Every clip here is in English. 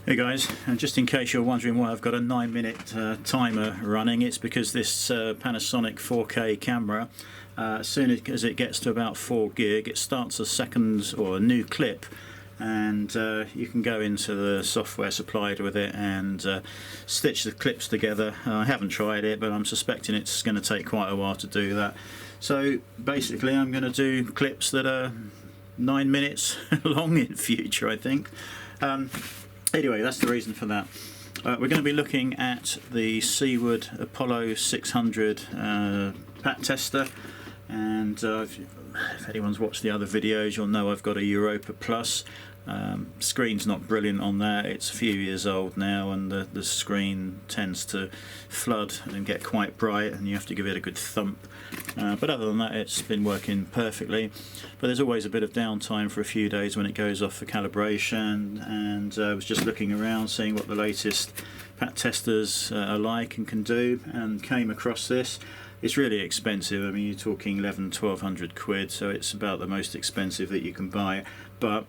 Hey guys, and just in case you're wondering why I've got a 9-minute timer running, it's because this Panasonic 4K camera, as soon as it gets to about 4 gig, it starts a second or a new clip, and you can go into the software supplied with it and stitch the clips together. I haven't tried it, but I'm suspecting it's going to take quite a while to do that. So basically I'm going to do clips that are 9 minutes long in future, I think. Anyway, that's the reason for that. We're going to be looking at the Seaward Apollo 600 pat tester, and if anyone's watched the other videos, you'll know I've got a Europa Plus. Screen's not brilliant on that. It's a few years old now, and the screen tends to flood and get quite bright, and you have to give it a good thump. But other than that, it's been working perfectly. But there's always a bit of downtime for a few days when it goes off for calibration, and I was just looking around seeing what the latest pat testers are like and can do, and came across this. It's really expensive. I mean, you're talking 1,100–1,200 quid, so it's about the most expensive that you can buy. But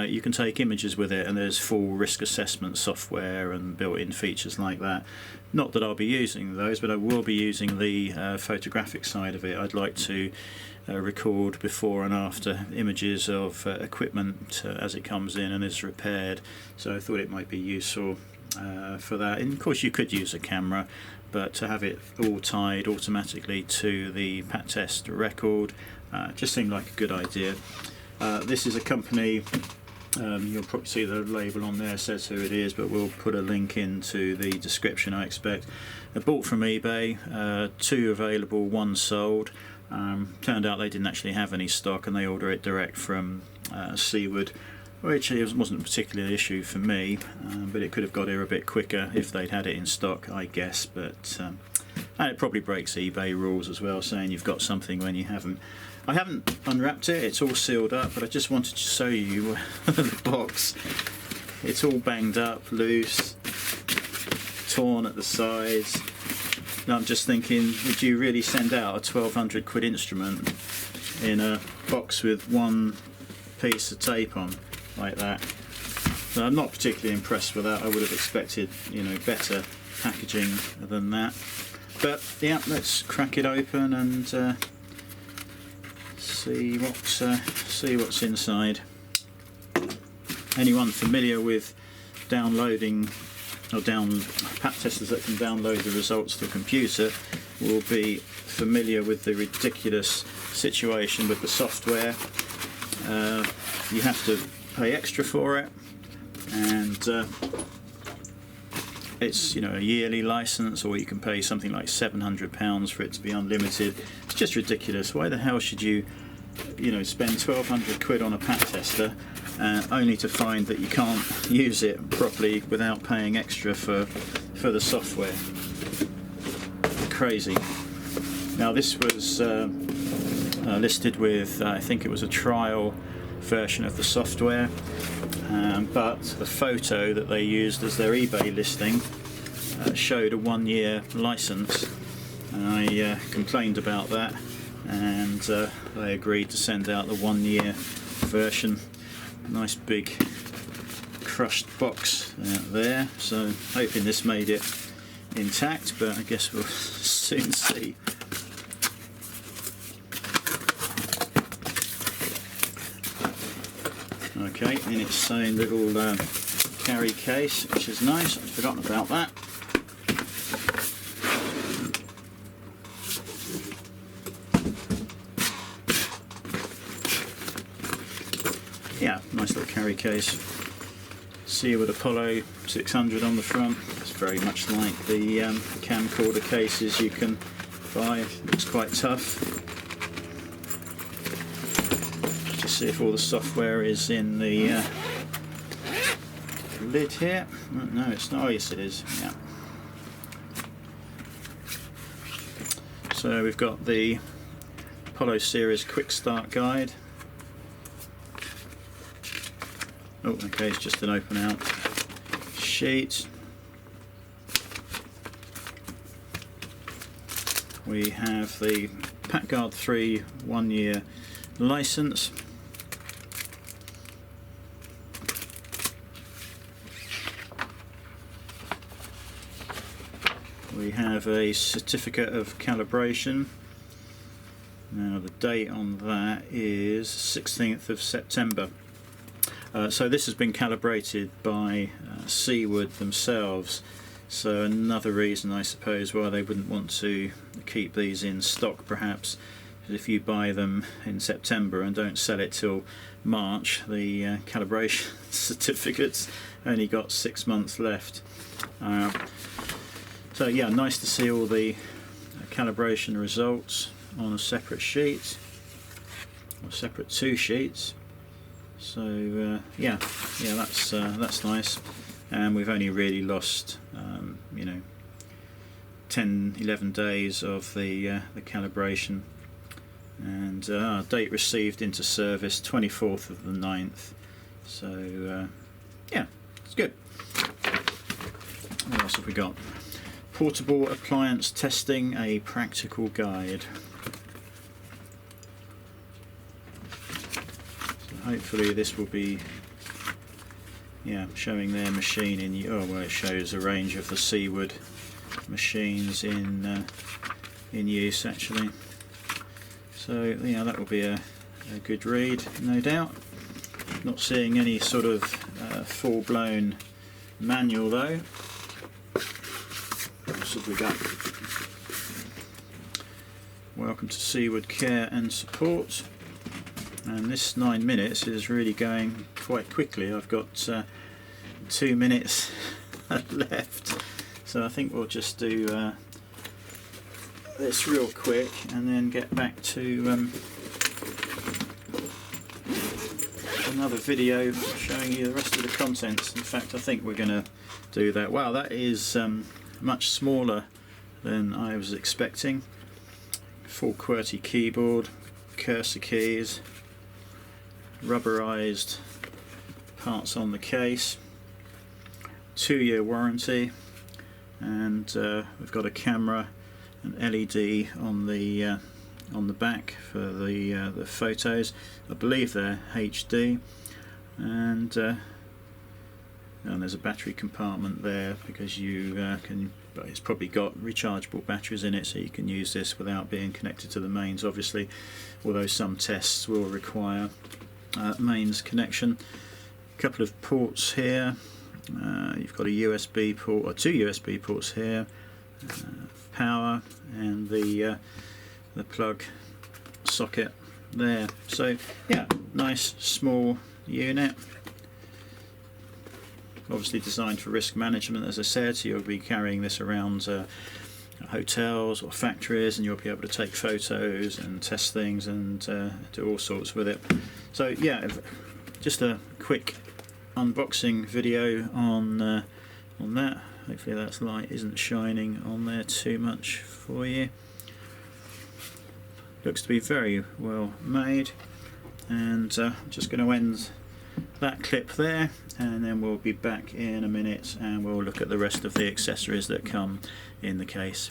you can take images with it, and there's full risk assessment software and built-in features like that. Not that I'll be using those, but I will be using the photographic side of it. I'd like to record before and after images of equipment as it comes in and is repaired, so I thought it might be useful for that. And of course you could use a camera, but to have it all tied automatically to the pat test record just seemed like a good idea. This is a company, you'll probably see the label on there says who it is, but we'll put a link into the description, I expect. I bought from eBay, 2 available, 1 sold. Turned out they didn't actually have any stock, and they order it direct from Seaward, which wasn't a particular issue for me, but it could have got here a bit quicker if they'd had it in stock, I guess. But and it probably breaks eBay rules as well, saying you've got something when you haven't. I haven't unwrapped it, it's all sealed up, but I just wanted to show you the box. It's all banged up, loose, torn at the sides. And I'm just thinking, would you really send out a 1,200 quid instrument in a box with 1 piece of tape on like that? So I'm not particularly impressed with that. I would have expected, you know, better packaging than that. But yeah, let's crack it open and see what's inside. Anyone familiar with downloading or pat testers that can download the results to a computer will be familiar with the ridiculous situation with the software. You have to pay extra for it, and it's, you know, a yearly license, or you can pay something like £700 for it to be unlimited. It's just ridiculous. Why the hell should you know, spend 1,200 quid on a pat tester only to find that you can't use it properly without paying extra for the software? Crazy. Now this was listed with, I think it was a trial version of the software, but the photo that they used as their eBay listing showed a 1-year license. I complained about that, and they agreed to send out the 1-year version. Nice big crushed box out there, so hoping this made it intact, but I guess we'll soon see. Okay, in its own little carry case, which is nice. I'd forgotten about that. Yeah, nice little carry case. Seaward Apollo 600 on the front. It's very much like the camcorder cases you can buy. It looks quite tough. Just see if all the software is in the lid here. No, it's not. Oh, yes, it is. Yeah. So we've got the Apollo series quick start guide. Oh, okay, it's just an open out sheet. We have the PatGuard 3 1-year license. have a certificate of calibration. Now the date on that is 16th of September. So this has been calibrated by Seaward themselves, so another reason I suppose why they wouldn't want to keep these in stock perhaps. If you buy them in September and don't sell it till March, the calibration certificate's only got 6 months left. So yeah, nice to see all the calibration results on a separate sheet, or separate 2 sheets. So yeah, that's nice. And we've only really lost 10-11 days of the calibration. And date received into service 24th of the 9th. So yeah, it's good. What else have we got? Portable appliance testing, a practical guide. So hopefully this will be showing their machine in. Oh well, it shows a range of the Seaward machines in use actually. So yeah, that will be a good read, no doubt. Not seeing any sort of full-blown manual though. What else have we got? Welcome to Seaward Care and Support. And this 9 minutes is really going quite quickly. I've got 2 minutes left, so I think we'll just do this real quick and then get back to another video showing you the rest of the contents. In fact, I think we're going to do that. Wow, that is much smaller than I was expecting. Full QWERTY keyboard, cursor keys, rubberized parts on the case, 2-year warranty, and we've got a camera, an LED on the back for the photos. I believe they're HD, and there's a battery compartment there because you can. It's probably got rechargeable batteries in it, so you can use this without being connected to the mains. Obviously, although some tests will require mains connection. A couple of ports here. You've got a USB port, or 2 USB ports here. Power and the plug socket there. So yeah, nice small unit. Obviously designed for risk management, as I said, so you'll be carrying this around hotels or factories, and you'll be able to take photos and test things and do all sorts with it. So yeah, just a quick unboxing video on that. Hopefully that light isn't shining on there too much for you. Looks to be very well made, and I'm just going to end that clip there, and then we'll be back in a minute and we'll look at the rest of the accessories that come in the case.